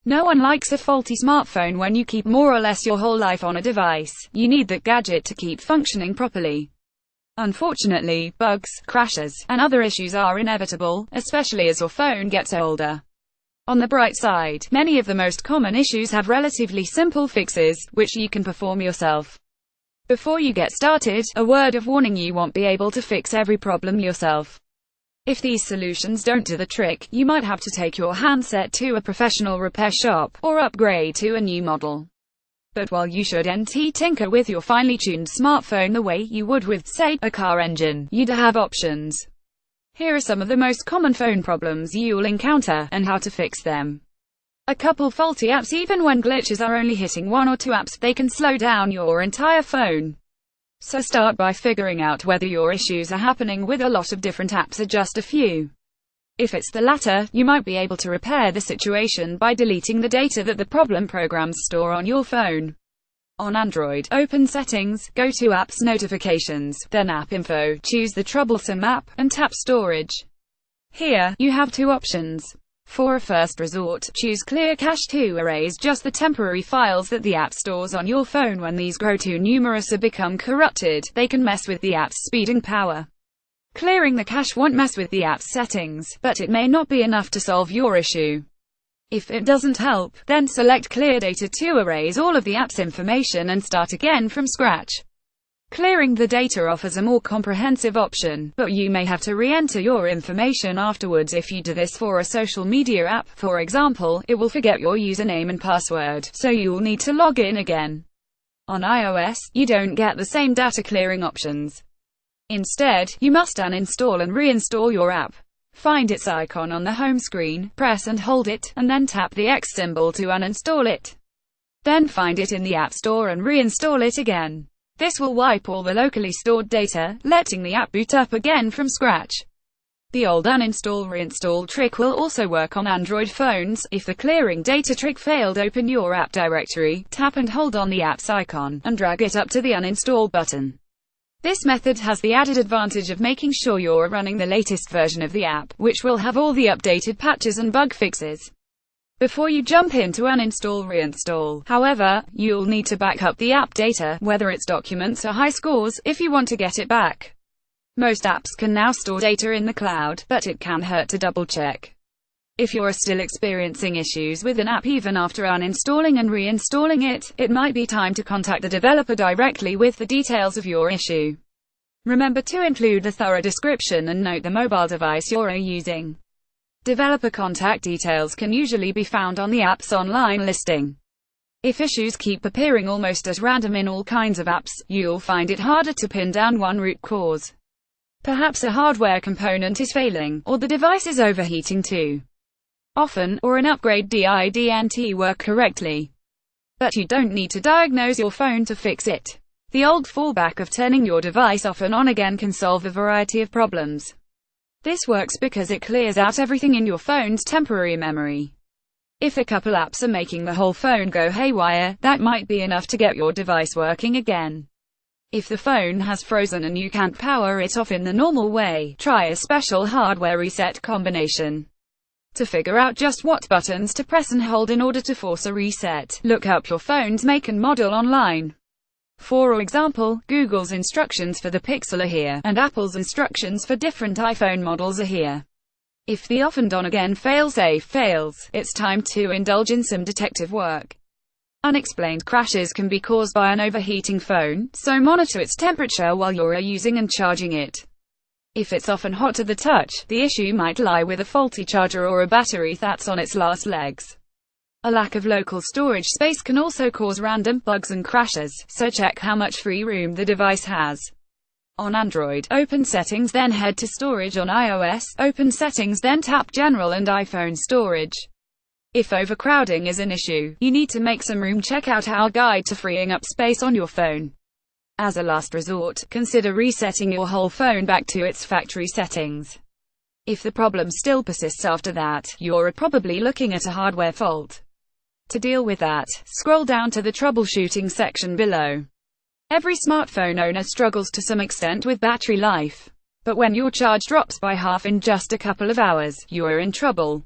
No one likes a faulty smartphone when you keep more or less your whole life on a device. You need that gadget to keep functioning properly. Unfortunately, bugs, crashes, and other issues are inevitable, especially as your phone gets older. On the bright side, many of the most common issues have relatively simple fixes, which you can perform yourself. Before you get started, a word of warning: you won't be able to fix every problem yourself. If these solutions don't do the trick, you might have to take your handset to a professional repair shop, or upgrade to a new model. But while you shouldn't tinker with your finely tuned smartphone the way you would with, say, a car engine, you do have options. Here are some of the most common phone problems you'll encounter, and how to fix them. A couple faulty apps. Even when glitches are only hitting one or two apps, they can slow down your entire phone. So start by figuring out whether your issues are happening with a lot of different apps or just a few. If it's the latter, you might be able to repair the situation by deleting the data that the problem programs store on your phone. On Android, open Settings, go to Apps Notifications, then App Info, choose the troublesome app, and tap Storage. Here, you have two options. For a first resort, choose Clear Cache to erase just the temporary files that the app stores on your phone. When these grow too numerous or become corrupted, they can mess with the app's speed and power. Clearing the cache won't mess with the app's settings, but it may not be enough to solve your issue. If it doesn't help, then select Clear Data to erase all of the app's information and start again from scratch. Clearing the data offers a more comprehensive option, but you may have to re-enter your information afterwards. If you do this for a social media app, for example, it will forget your username and password, so you'll need to log in again. On iOS, you don't get the same data clearing options. Instead, you must uninstall and reinstall your app. Find its icon on the home screen, press and hold it, and then tap the X symbol to uninstall it. Then find it in the App Store and reinstall it again. This will wipe all the locally stored data, letting the app boot up again from scratch. The old uninstall-reinstall trick will also work on Android phones. If the clearing data trick failed, open your app directory, tap and hold on the app's icon, and drag it up to the uninstall button. This method has the added advantage of making sure you're running the latest version of the app, which will have all the updated patches and bug fixes. Before you jump into uninstall-reinstall, however, you'll need to back up the app data, whether it's documents or high scores, if you want to get it back. Most apps can now store data in the cloud, but it can hurt to double-check. If you're still experiencing issues with an app even after uninstalling and reinstalling it, it might be time to contact the developer directly with the details of your issue. Remember to include a thorough description and note the mobile device you're using. Developer contact details can usually be found on the app's online listing. If issues keep appearing almost at random in all kinds of apps, you'll find it harder to pin down one root cause. Perhaps a hardware component is failing, or the device is overheating too often, or an upgrade didn't work correctly. But you don't need to diagnose your phone to fix it. The old fallback of turning your device off and on again can solve a variety of problems. This works because it clears out everything in your phone's temporary memory. If a couple apps are making the whole phone go haywire, that might be enough to get your device working again. If the phone has frozen and you can't power it off in the normal way, try a special hardware reset combination. To figure out just what buttons to press and hold in order to force a reset, look up your phone's make and model online. For example, Google's instructions for the Pixel are here, and Apple's instructions for different iPhone models are here. If the off and on again failsafe fails, it's time to indulge in some detective work. Unexplained crashes can be caused by an overheating phone, so monitor its temperature while you're using and charging it. If it's often hot to the touch, the issue might lie with a faulty charger or a battery that's on its last legs. A lack of local storage space can also cause random bugs and crashes, so check how much free room the device has. On Android, open Settings, then head to Storage. On iOS, open Settings, then tap General and iPhone Storage. If overcrowding is an issue, you need to make some room. Check out our guide to freeing up space on your phone. As a last resort, consider resetting your whole phone back to its factory settings. If the problem still persists after that, you're probably looking at a hardware fault. To deal with that, scroll down to the troubleshooting section below. Every smartphone owner struggles to some extent with battery life. But when your charge drops by half in just a couple of hours, you're in trouble.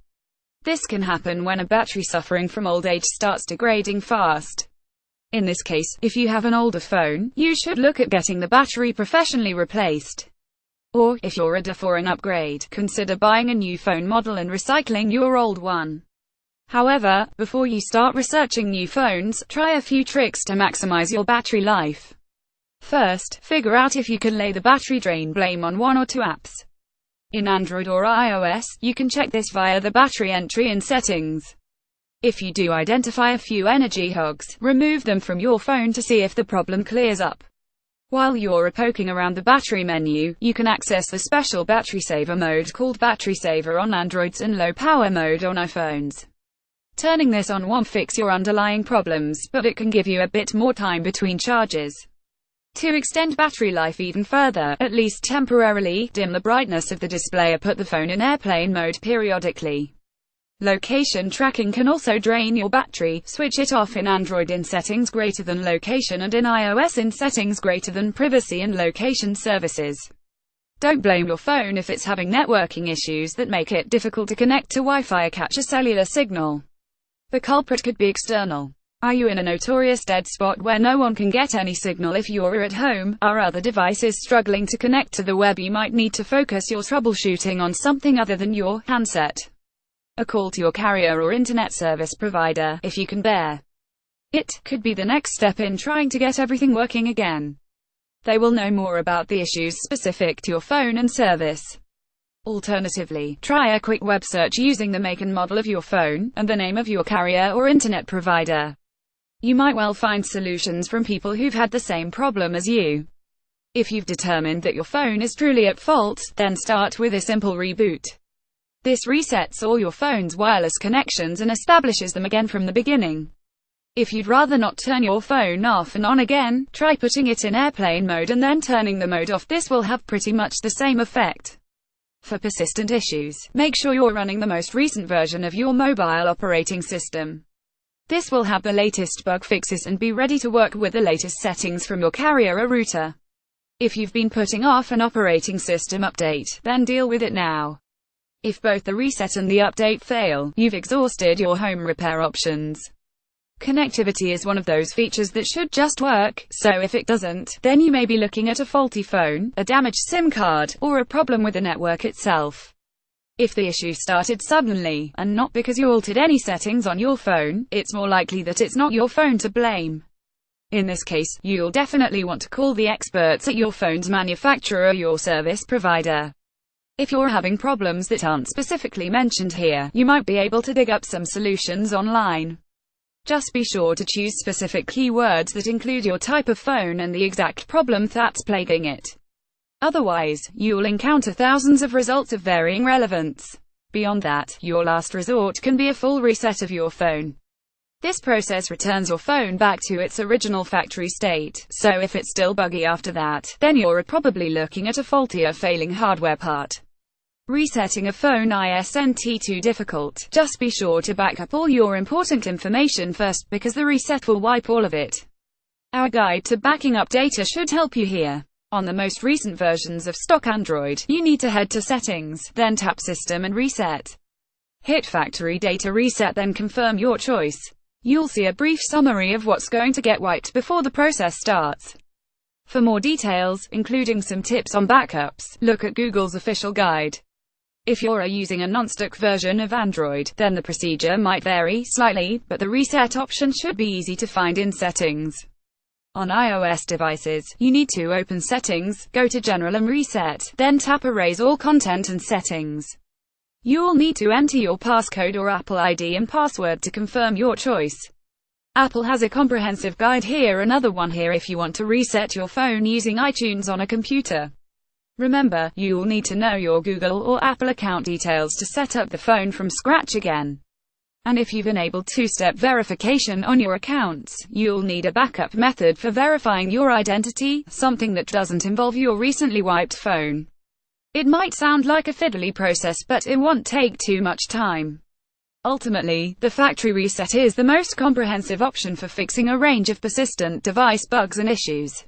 This can happen when a battery suffering from old age starts degrading fast. In this case, if you have an older phone, you should look at getting the battery professionally replaced. Or, if you're ready for an upgrade, consider buying a new phone model and recycling your old one. However, before you start researching new phones, try a few tricks to maximize your battery life. First, figure out if you can lay the battery drain blame on one or two apps. In Android or iOS, you can check this via the battery entry in settings. If you do identify a few energy hogs, remove them from your phone to see if the problem clears up. While you're poking around the battery menu, you can access the special battery saver mode called Battery Saver on Androids and Low Power Mode on iPhones. Turning this on won't fix your underlying problems, but it can give you a bit more time between charges. To extend battery life even further, at least temporarily, dim the brightness of the display or put the phone in airplane mode periodically. Location tracking can also drain your battery. Switch it off in Android in settings greater than location and in iOS in settings greater than privacy and location services. Don't blame your phone if it's having networking issues that make it difficult to connect to Wi-Fi or catch a cellular signal. The culprit could be external. Are you in a notorious dead spot where no one can get any signal if you're at home? Are other devices struggling to connect to the web? You might need to focus your troubleshooting on something other than your handset. A call to your carrier or internet service provider, if you can bear it, could be the next step in trying to get everything working again. They will know more about the issues specific to your phone and service. Alternatively, try a quick web search using the make and model of your phone, and the name of your carrier or internet provider. You might well find solutions from people who've had the same problem as you. If you've determined that your phone is truly at fault, then start with a simple reboot. This resets all your phone's wireless connections and establishes them again from the beginning. If you'd rather not turn your phone off and on again, try putting it in airplane mode and then turning the mode off. This will have pretty much the same effect. For persistent issues, make sure you're running the most recent version of your mobile operating system. This will have the latest bug fixes and be ready to work with the latest settings from your carrier or router. If you've been putting off an operating system update, then deal with it now. If both the reset and the update fail, you've exhausted your home repair options. Connectivity is one of those features that should just work, so if it doesn't, then you may be looking at a faulty phone, a damaged SIM card, or a problem with the network itself. If the issue started suddenly, and not because you altered any settings on your phone, it's more likely that it's not your phone to blame. In this case, you'll definitely want to call the experts at your phone's manufacturer or your service provider. If you're having problems that aren't specifically mentioned here, you might be able to dig up some solutions online. Just be sure to choose specific keywords that include your type of phone and the exact problem that's plaguing it. Otherwise, you'll encounter thousands of results of varying relevance. Beyond that, your last resort can be a full reset of your phone. This process returns your phone back to its original factory state, so if it's still buggy after that, then you're probably looking at a faulty or failing hardware part. Resetting a phone isn't too difficult. Just be sure to back up all your important information first, because the reset will wipe all of it. Our guide to backing up data should help you here. On the most recent versions of stock Android, you need to head to Settings, then tap System and Reset. Hit Factory Data Reset, then confirm your choice. You'll see a brief summary of what's going to get wiped before the process starts. For more details, including some tips on backups, look at Google's official guide. If you're using a non-stock version of Android, then the procedure might vary slightly, but the reset option should be easy to find in Settings. On iOS devices, you need to open Settings, go to General and Reset, then tap Erase all content and settings. You'll need to enter your passcode or Apple ID and password to confirm your choice. Apple has a comprehensive guide here, another one here if you want to reset your phone using iTunes on a computer. Remember, you'll need to know your Google or Apple account details to set up the phone from scratch again. And if you've enabled two-step verification on your accounts, you'll need a backup method for verifying your identity, something that doesn't involve your recently wiped phone. It might sound like a fiddly process, but it won't take too much time. Ultimately, the factory reset is the most comprehensive option for fixing a range of persistent device bugs and issues.